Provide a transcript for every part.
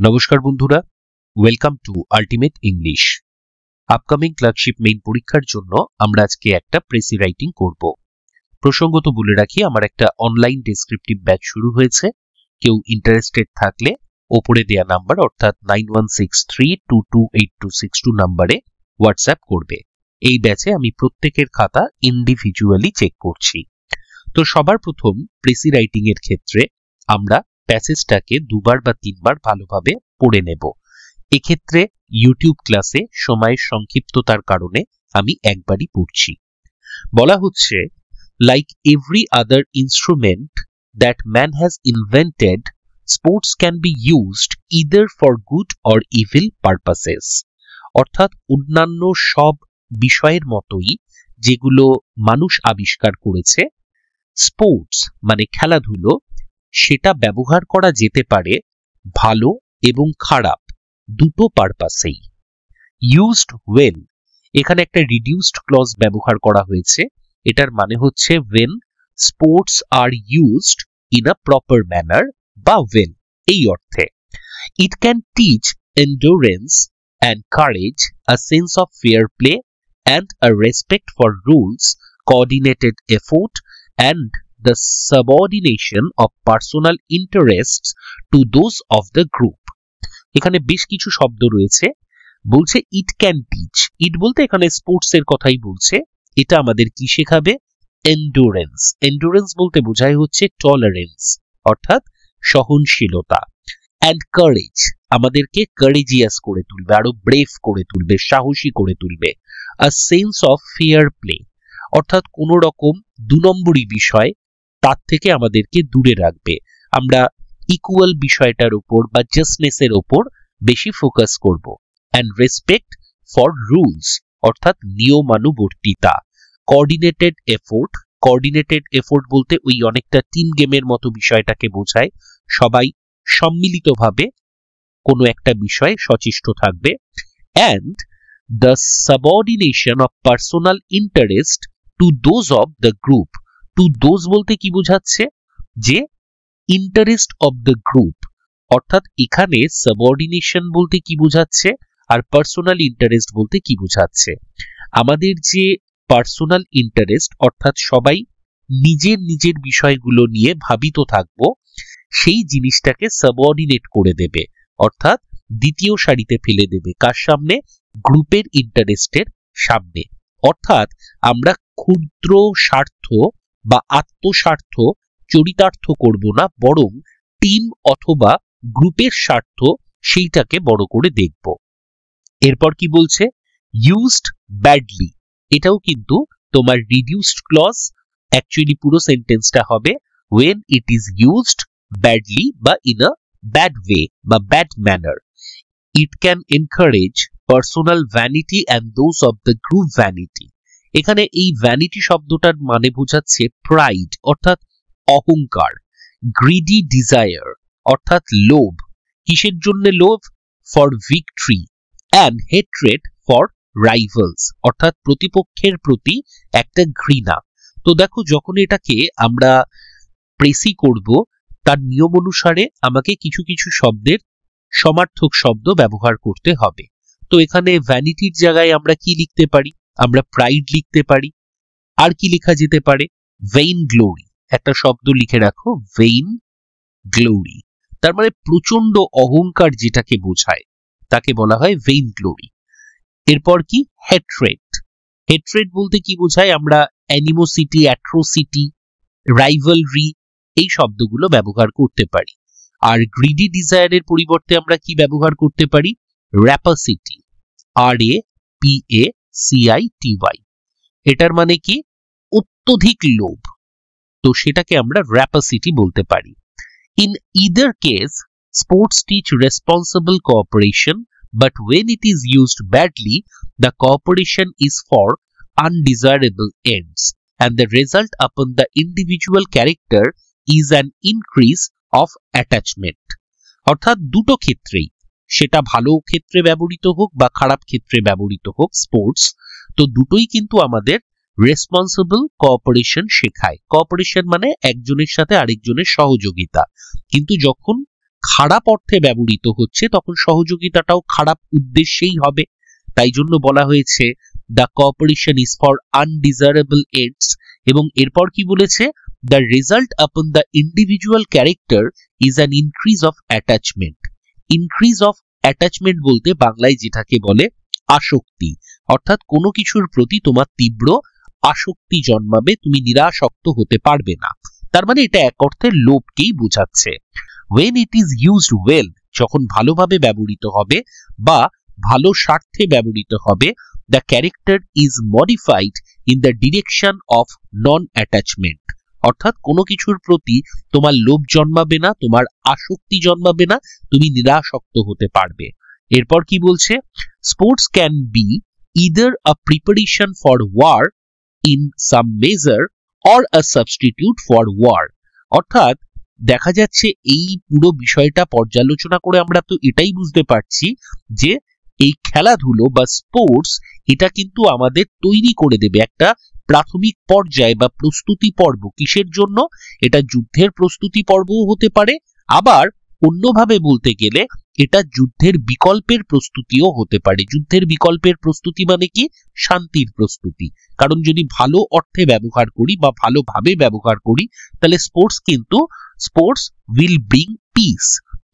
নমস্কার বন্ধুরা, welcome to ultimate English. Upcoming clerkship main পরীক্ষার জন্য আমরা আজকে একটা প্রেসি রাইটিং করব। প্রসঙ্গত বলে রাখি, আমার একটা অনলাইন ডেসক্রিপটিভ ব্যাচ শুরু হয়েছে। কেউ ইন্টারেস্টেড থাকলে ওপরে দেয়া নাম্বার অর্থাৎ 9163228262 নাম্বারে হোয়াটসঅ্যাপ করবে। এই ব্যাচে আমি প্রত্যেকের খাতা ইন্ডিভিজুয়ালি চেক করছি। তো সবার প্রথম প্রেসি রাইটিং এর ক্ষেত্রে আমরা প্যাসেজটাকে দুবার বা তিনবার ভালোভাবে পড়ে নেব। এক্ষেত্রে ইউটিউব ক্লাসে সময়ের সংক্ষিপ্ততার কারণে আমি একবারই পড়ছি। বলা হচ্ছে, like every other instrument that man has invented, sports can be used either for good or evil purposes. অর্থাৎ অন্যান্য সব বিষয়ের মতোই যেগুলো মানুষ আবিষ্কার করেছে, স্পোর্টস মানে খেলাধুলো, সেটা ব্যবহার করা যেতে পারে ভালো এবং খারাপ দুটো পারপাসেই। ইউজড ওয়েন, এখানে একটা রিডিউসড ক্লজ ব্যবহার করা হয়েছে। এটার মানে হচ্ছে when sports are used in a proper manner বা ওয়েন, এই অর্থে। It can teach endurance and courage, a sense of fair play and a respect for rules, coordinated effort and the subordination of personal interests to those of the group। এখানে বেশ কিছু শব্দ রয়েছে। বলছে ইট can teach, ইট বলতে এখানে sports এর কথাই বলছে। এটা আমাদের কি শেখাবে? এন্ডুরেন্স। এন্ডুরেন্স বলতে বোঝায় হচ্ছে টলারেন্স, অর্থাৎ সহনশীলতা। অ্যান্ড কারেজ, আমাদেরকে কারেজিয়াস করে তুলবে, আরো ব্রেভ করে তুলবে, সাহসী করে তুলবে। আ সেন্স অফ ফেয়ার প্লে, অর্থাৎ কোন রকম দু নম্বরী বিষয় তার থেকে আমাদেরকে দূরে রাখবে। আমরা ইকুয়াল বিষয়টার উপর বা জাস্টনেসের উপর বেশি ফোকাস করব। অ্যান্ড রেসপেক্ট ফর রুলস, অর্থাৎ নিয়মানুবর্তিতা। কোঅর্ডিনেটেড এফোর্ট, কোঅর্ডিনেটেড এফোর্ট বলতে ওই অনেকটা টিম গেমের মতো বিষয়টাকে বোঝায়। সবাই সম্মিলিতভাবে কোনো একটা বিষয়ে সচেষ্ট থাকবে। And the subordination of personal interest to those of the group. To those বলতে কি বোঝাচ্ছে? যে ইন্টারেস্ট অফ দ্য গ্রুপ, অর্থাৎ এখানে সাবঅর্ডিনেশন বলতে কি বোঝাচ্ছে আর পার্সোনাল ইন্টারেস্ট বলতে কি বোঝাচ্ছে? আমাদের যে পার্সোনাল ইন্টারেস্ট, অর্থাৎ সবাই নিজের নিজের বিষয়গুলো নিয়ে ভাবিত থাকবো, সেই জিনিসটাকে সাবঅর্ডিনেট করে দেবে, অর্থাৎ দ্বিতীয় সারিতে ফেলে দেবে। কার সামনে? গ্রুপের ইন্টারেস্টের সামনে। অর্থাৎ আমরা ক্ষুদ্র স্বার্থ বা আত্মস্বার্থ চরিতার্থ করব না, বরং টিম অথবা গ্রুপের স্বার্থ সেইটাকে বড় করে দেখব। এরপর কি বলছে? ইউজড ব্যাডলি, এটাও কিন্তু তোমার রিডিউসড ক্লজ। অ্যাকচুয়ালি পুরো সেন্টেন্সটা হবে when it is used badly বা in a bad way বা bad manner. It can encourage personal vanity and those of the group vanity. এখানে এই ভ্যানিটি শব্দটার মানে বোঝাচ্ছে প্রাইড, অর্থাৎ অহংকার। গ্রিডি ডিজায়ার, অর্থাৎ লোভ। কিসের জন্য লোভ? For victory. And hatred for rivals, অর্থাৎ প্রতিপক্ষের প্রতি একটা ঘৃণা। তো দেখো, যখন এটাকে আমরা প্রেসি করব, তার নিয়ম অনুসারে আমাকে কিছু কিছু শব্দের সমার্থক শব্দ ব্যবহার করতে হবে। তো এখানে ভ্যানিটির জায়গায় আমরা কি লিখতে পারি? আমরা প্রাইড লিখতে পারি। আর কি লেখা যেতে পারে? ভেইন গ্লোরি, একটা শব্দ লিখে রাখো, ভেইন গ্লোরি। তার মানে প্রচন্ড অহংকার যেটাকে বোঝায় তাকে বলা হয় ভেইন গ্লোরি। এরপর কি? হেট্রেড। হেট্রেড বলতে কি বোঝায়? আমরা অ্যানিমোসিটি, অ্যাট্রোসিটি, রাইভালরি, এই শব্দগুলো ব্যবহার করতে পারি। আর গ্রিডি ডিজায়ারের পরিবর্তে আমরা কি ব্যবহার করতে পারি? র্যাপাসিটি, RAPACITY। এটার মানে কি? অত্যধিক লোভ। তো সেটাকে আমরা র্যাপাসিটি বলতে পারি। In either case, sports teach responsible cooperation, but when it is used badly, the cooperation is for undesirable ends, and the result upon the individual character is an increase of attachment। অর্থাৎ দুটো ক্ষেত্রেই, সেটা ভালো ক্ষেত্রে ব্যবহৃত হোক বা খারাপ ক্ষেত্রে ব্যবহৃত হোক স্পোর্টস, তো দুটোই কিন্তু আমাদের রেসপন্সিবল কোঅপারেশন শেখায়। কোঅপারেশন মানে একজনের সাথে আরেকজনের সহযোগিতা। কিন্তু যখন খারাপ অর্থে ব্যবহৃত হচ্ছে তখন সহযোগিতাটাও খারাপ উদ্দেশ্যেই হবে। তাই জন্য বলা হয়েছে the cooperation is for undesirable ends. এবং এরপর কি বলেছে, the result upon the individual character is an increase of attachment. Increase of attachment বলতে বাংলায় যেটাকে বলে আসক্তি, অর্থাৎ কোনো কিছুর প্রতি তোমার তীব্র আসক্তি জন্মাবে, তুমি নিরাসক্ত হতে পারবে না। তার মানে এটা এক অর্থে লোভকেই বোঝাচ্ছে। when it is used well, যখন ভালোভাবে ব্যবহৃত হবে বা ভালো স্বার্থে ব্যবহৃত হবে, the character is modified in the direction of non-attachment, অর্থাৎ কোনো কিছুর প্রতি তোমার লোভ জন্মাবে না, তোমার আসক্তি জন্মাবে না, তুমি নিরাসক্ত হতে পারবে। এরপর কি বলছে, sports can be either a preparation for war in some measure or a substitute for war, অর্থাৎ দেখা যাচ্ছে এই পুরো বিষয়টা পর্যালোচনা করে আমরা তো এটাই বুঝতে পারছি যে এই খেলাধুলো বা স্পোর্টস এটা কিন্তু আমাদের তৈরি করে দেবে একটা প্রাথমিক পর্যায়ে বা প্রস্তুতি পর্ব। কিসের জন্য? এটা যুদ্ধের প্রস্তুতি পর্বও হতে পারে, আবার অন্যভাবে বলতে গেলে এটা যুদ্ধের বিকল্পের প্রস্তুতিও হতে পারে। যুদ্ধের বিকল্পের প্রস্তুতি মানে কি? শান্তির প্রস্তুতি। কারণ যদি ভালো অর্থে ব্যবহার করি বা ভালোভাবে ব্যবহার করি তাহলে স্পোর্টস উইল ব্রিং পিস।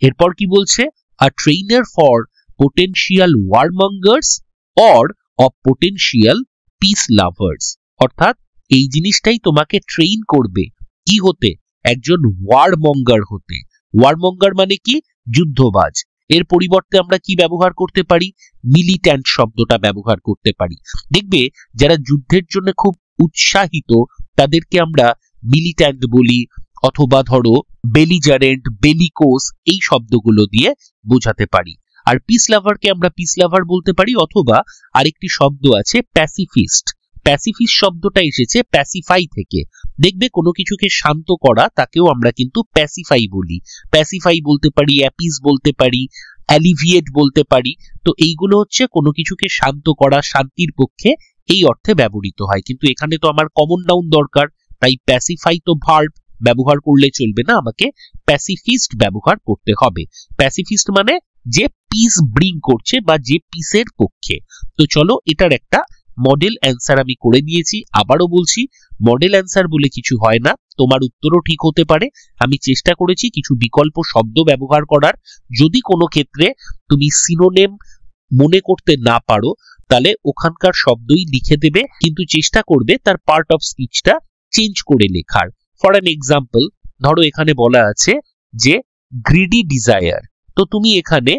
এরপর কি বলছে, a trainer for potential warmongers or of potential peace lovers, অর্থাৎ এই জিনিসটাই তোমাকে ট্রেন করবে কি হতে? একজন ওয়ারমঙ্গার হতে। ওয়ারমঙ্গার মানে কি? যুদ্ধবাজ। এর পরিবর্তে আমরা কি ব্যবহার করতে পারি? মিলিট্যান্ট শব্দটা ব্যবহার করতে পারি। দেখবে যারা যুদ্ধের জন্য খুব উৎসাহিত তাদেরকে আমরা মিলিট্যান্ট বলি, অথবা ধরো বেলিজারেন্ট, বেলিকোস, এই শব্দগুলো দিয়ে বোঝাতে পারি। আর পিস লাভারকে আমরা পিস লাভার বলতে পারি, অথবা আরেকটি শব্দ আছে প্যাসিফিস্ট। প্যাসিফিস্ট শব্দটা এসেছে প্যাসিফাই থেকে। দেখবে কোনো কিছুকে শান্ত করা তাকেও আমরা কিন্তু প্যাসিফাই বলি। প্যাসিফাই বলতে পারি, অ্যাপিস বলতে পারি, অ্যালিভিয়েট বলতে পারি। তো এইগুলো হচ্ছে কোনো কিছুকে শান্ত করা, শান্তির পক্ষে এই অর্থে ব্যবহৃত হয়। কিন্তু এখানে তো আমার কমন নাউন দরকার, তাই প্যাসিফাই তো ভার্ব, ব্যবহার করলে চলবে না, আমাকে প্যাসিফিস্ট ব্যবহার করতে হবে। প্যাসিফিস্ট মানে যে পিস ব্রিং করছে বা যে পিসের পক্ষে। তো চলো এটার একটা মডেল অ্যান্সার আমি করে দিয়েছি। আবারও বলছি, মডেল অ্যান্সার বলে কিছু হয় না, তোমার উত্তরও ঠিক হতে পারে। আমি চেষ্টা করেছি কিছু বিকল্প শব্দ ব্যবহার করার। যদি কোনো ক্ষেত্রে তুমি সিনোনিম মনে করতে না পারো তাহলে ওখানকার শব্দই লিখে দেবে, কিন্তু চেষ্টা করবে তার পার্ট অফ স্পিচটা চেঞ্জ করে লেখার। ফর অ্যান এক্সাম্পল, ধরো এখানে বলা আছে যে গ্রিডি ডিজায়ার, তো তুমি এখানে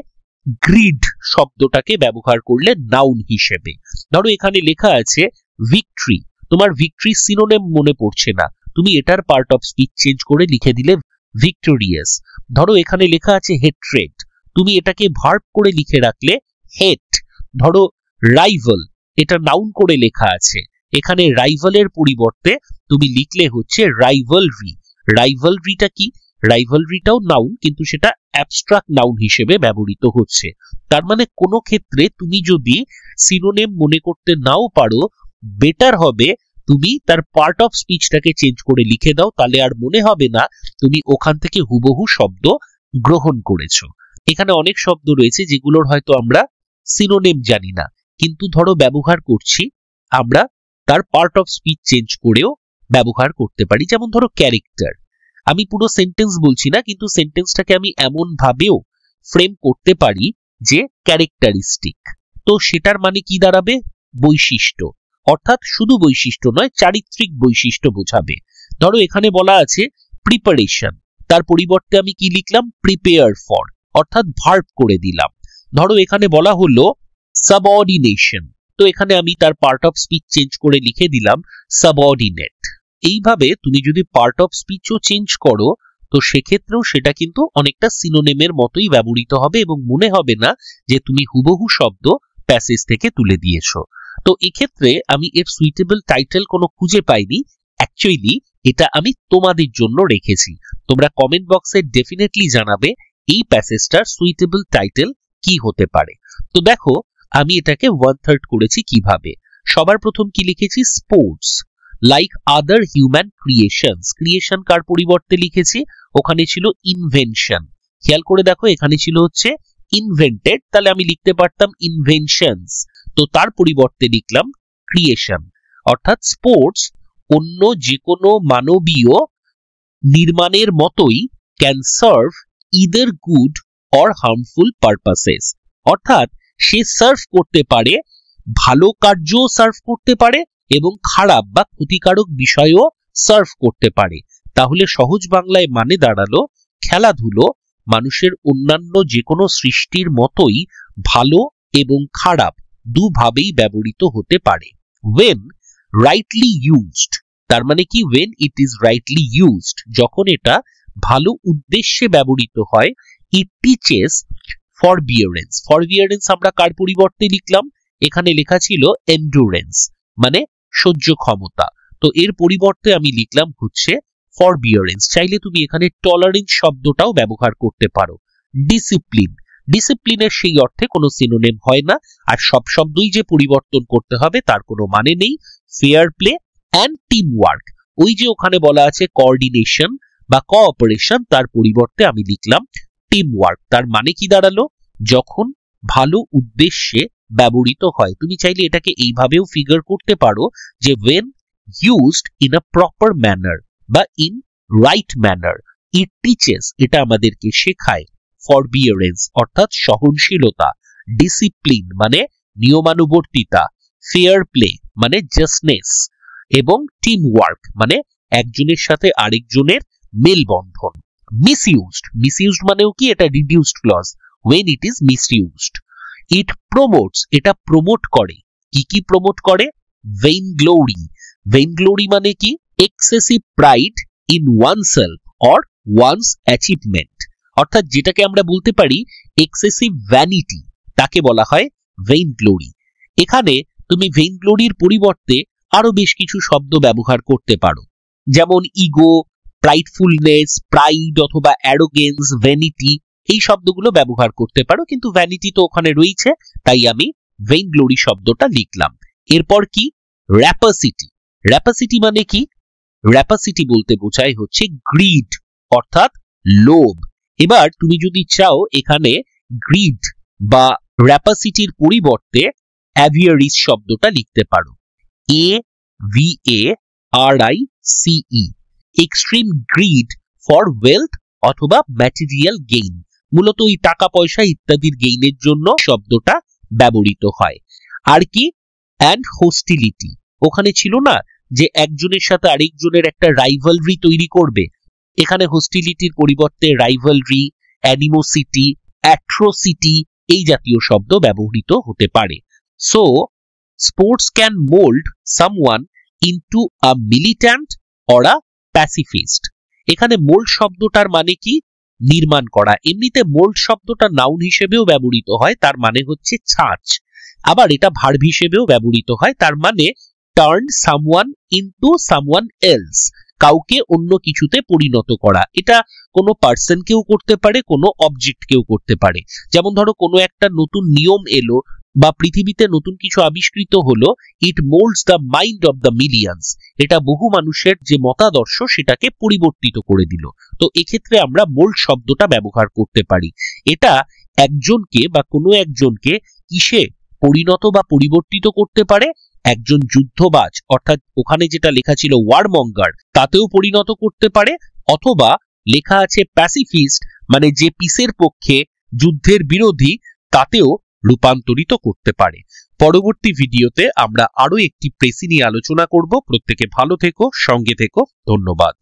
গ্রিড শব্দটাকে ব্যবহার করলে নাউন হিসেবে। ধরো এখানে লেখা আছে ভিক্টরি, তোমার ভিক্টরি সিনোনিম মনে পড়ছে না, তুমি এটার পার্ট অফ স্পিচ চেঞ্জ করে লিখে দিলে ভিক্টোরিয়াস। ধরো এখানে লেখা আছে হেট্রেড, তুমি এটাকে ভার্ব করে লিখে রাখলে হেট। ধরো রাইভাল, এটা নাউন করে লেখা আছে, এখানে রাইভালের পরিবর্তে তুমি লিখলে হচ্ছে রাইভালরি। রাইভালরিটা কি? রাইভালরিটাও নাউন, কিন্তু সেটা অ্যাবস্ট্রাক্ট নাউন হিসেবে ব্যবহৃত হচ্ছে। তার মানে কোনো ক্ষেত্রে তুমি যদি সিনোনিম মনে করতে নাও পারো, বেটার হবে তুমি তার পার্ট অফ স্পিচটাকে চেঞ্জ করে লিখে দাও, তাহলে আর মনে হবে না তুমি ওখান থেকে হুবহু শব্দ গ্রহণ করেছো। এখানে অনেক শব্দ রয়েছে যেগুলোর হয়তো আমরা সিনোনিম জানি না, কিন্তু ধরো ব্যবহার করছি, আমরা তার পার্ট অফ স্পিচ চেঞ্জ করেও ব্যবহার করতে পারি। যেমন ধরো ক্যারেক্টার, আমি পুরো সেন্টেন্স বলছি না, কিন্তু সেন্টেন্সটাকে আমি এমন ভাবেও ফ্রেম করতে পারি যে ক্যারেক্টারিস্টিক, তো সেটার মানে কি দাঁড়াবে? বৈশিষ্ট্য, অর্থাৎ শুধু বৈশিষ্ট্য নয়, চারিত্রিক বৈশিষ্ট্য বোঝাবে। ধরো এখানে বলা আছে প্রিপারেশন, তার পরিবর্তে আমি কি লিখলাম? প্রিপেয়ার ফর, অর্থাৎ ভার্ব করে দিলাম। ধরো এখানে বলা হলো সাবঅর্ডিনেশন, তো এখানে আমি তার পার্ট অফ স্পিচ চেঞ্জ করে লিখে দিলাম সাবঅর্ডিনেট। এইভাবে তুমি যদি পার্ট অফ স্পিচও চেঞ্জ করো তো সেক্ষেত্রেও সেটা কিন্তু অনেকটা সিনোনিমের মতোই ব্যবহৃত হবে এবং মনে হবে না যে তুমি হুবহু শব্দ প্যাসেজ থেকে তুলে দিয়েছো। তো এক্ষেত্রে আমি এর সুইটেবল টাইটেল কোনো খুঁজে পাইনি। অ্যাকচুয়ালি এটা আমি তোমাদের জন্য রেখেছি, তোমরা কমেন্ট বক্সে ডেফিনেটলি জানাবে এই প্যাসেজটার সুইটেবল টাইটেল কি হতে পারে। তো দেখো আমি এটাকে 1/3 করেছি কিভাবে। সবার প্রথম কি লিখেছি? Sports like other human creations. Creation কার পরিবর্তে লিখেছি? ওখানে ছিল ইনভেনশন, খেয়াল করে দেখো এখানে ছিল হচ্ছে ইনভেন্টেড, তাহলে আমি লিখতে পারতাম ইনভেনশনস, তো তার পরিবর্তে লিখলাম ক্রিয়েশন। অর্থাৎ স্পোর্টস অন্য যে কোনো মানবীয় নির্মাণের মতোই can serve either good or harmful purposes. অর্থাৎ সে সার্ভ করতে পারে, ভালো কার্যও সার্ভ করতে পারে এবং খারাপ বা ক্ষতিকারক বিষয়ও সার্ভ করতে পারে। তাহলে সহজ বাংলায় মানে দাঁড়ালো খেলাধুলো মানুষের অন্যান্য যে কোনো সৃষ্টির মতোই ভালো এবং খারাপ দুভাবেই ব্যবহৃত হতে পারে। when rightly used, তার মানে কি when it is rightly used, যখন এটা ভালো উদ্দেশ্যে ব্যবহৃত হয়, it teaches forbearance। forbearance আমরা কার পরিবর্তে লিখলাম? এখানে লেখা ছিল endurance, মানে সহ্য ক্ষমতা, তো এর পরিবর্তে আমি লিখলাম হচ্ছে forbearance। চাইলে তুমি এখানে tolerance শব্দটাও ব্যবহার করতে পারো। ডিসিপ্লিন, ডিসিপ্লিনের সেই অর্থে কোনো সিনোনিম হয় না, আর সব শব্দই যে পরিবর্তন করতে হবে তার কোনো মানে নেই। Fair play and team work, ওই যে ওখানে বলা আছে কোঅর্ডিনেশন বা কোঅপারেশন, তার পরিবর্তে আমি লিখলাম টিম ওয়ার্ক। তার মানে কি দাঁড়ালো? যখন ভালো উদ্দেশ্যে ব্যবহৃত হয়। তুমি চাইলে এটাকে এইভাবেও ফিগার করতে পারো যে when used in a proper manner বা in right manner it teaches, এটা আমাদেরকে শেখায় forbearance অর্থাৎ সহনশীলতা, ডিসিপ্লিন মানে নিয়মানুবর্তিতা, ফেয়ার প্লে মানে জাস্টনেস এবং টিম ওয়ার্ক মানে একজনের সাথে আরেকজনের মেলবন্ধন। মিসইউজড, মিসইউজড মানেও কি? এটা reduced clause, when it is misused। it promotes, এটা প্রমোট করে। কি কি প্রমোট করে? vain glory, vain glory মানে কি? excessive pride in oneself or one's achievement, অর্থাৎ যেটাকে আমরা বলতে পারি এক্সেসিভ ভ্যানিটি, তাকে বলা হয় vain glory। এখানে তুমি vain gloryর পরিবর্তে আরো বেশ কিছু শব্দ ব্যবহার করতে পারো, যেমন ইগো, প্রাইডফুলনেস, প্রাইড অথবা অ্যারোগেন্স, ভ্যানিটি, এই শব্দগুলো ব্যবহার করতে পারো, কিন্তু ভ্যানিটি তো ওখানে রয়েছে, তাই আমি vain glory শব্দটা লিখলাম। এরপর কি? র্যাপাসিটি। র্যাপাসিটি মানে কি? র্যাপাসিটি বলতে বোঝায় হচ্ছে গ্রিড অর্থাৎ লোভ। এবার তুমি যদি চাও এখানে গ্রিড বা র্যাপাসিটির পরিবর্তে অ্যাভিয়ারিস শব্দটা লিখতে পারো, AVARICE, extreme greed for wealth অথবা ম্যাটেরিয়াল গেইন, মূলত এই টাকা পয়সা ইত্যাদির গেইনের জন্য শব্দটা ব্যবহৃত হয়। আর কি? অ্যান্ড হোস্টিলিটি, ওখানে ছিল না যে একজনের সাথে আরেকজনের একটা রাইভালরি তৈরি করবে, এখানে হোস্টিলিটির পরিবর্তে রাইভালরি, অ্যানিমোসিটি, অ্যাট্রোসিটি এই জাতীয় শব্দ ব্যবহৃত হতে পারে। So sports can mould someone into a militant or a pacifist. এখানে মোল্ড শব্দটার মানে কি? নির্মাণ করা। এমনিতে মোল্ড শব্দটা নাউন হিসেবেও ব্যবহৃত হয়, তার মানে হচ্ছে ছাঁচ। আবার এটা ভার্ব হিসেবেও ব্যবহৃত হয়, তার মানে turn someone into someone else, কাউকে অন্য কিছুতে পরিণত করা। এটা কোনো পার্সনকেও করতে পারে, কোনো অবজেক্টকেও করতে পারে। যেমন ধরো কোনো একটা নতুন নিয়ম এলো বা পৃথিবীতে নতুন কিছু আবিষ্কৃত হলো, it moulds the mind of the millions, এটা বহু মানুষের যে মতাদর্শ সেটাকে পরিবর্তিত করে দিল। তো এক্ষেত্রে আমরা মোল্ড শব্দটা ব্যবহার করতে পারি। এটা একজনকে বা কোনো একজনকে কিসে পরিণত বা পরিবর্তিত করতে পারে? একজন যুদ্ধবাজ অর্থাৎ ওখানে যেটা লেখা ছিল ওয়ারমঙ্গার, তাতেও পরিণত করতে পারে, অথবা লেখা আছে প্যাসিফিস্ট মানে যে পিসের পক্ষে, যুদ্ধের বিরোধী, তাতেও রূপান্তরিত করতে পারে। পরবর্তী ভিডিওতে আমরা আরো একটি প্রেসি নিয়ে আলোচনা করব। প্রত্যেকে ভালো থেকো, সঙ্গে থেকো। ধন্যবাদ।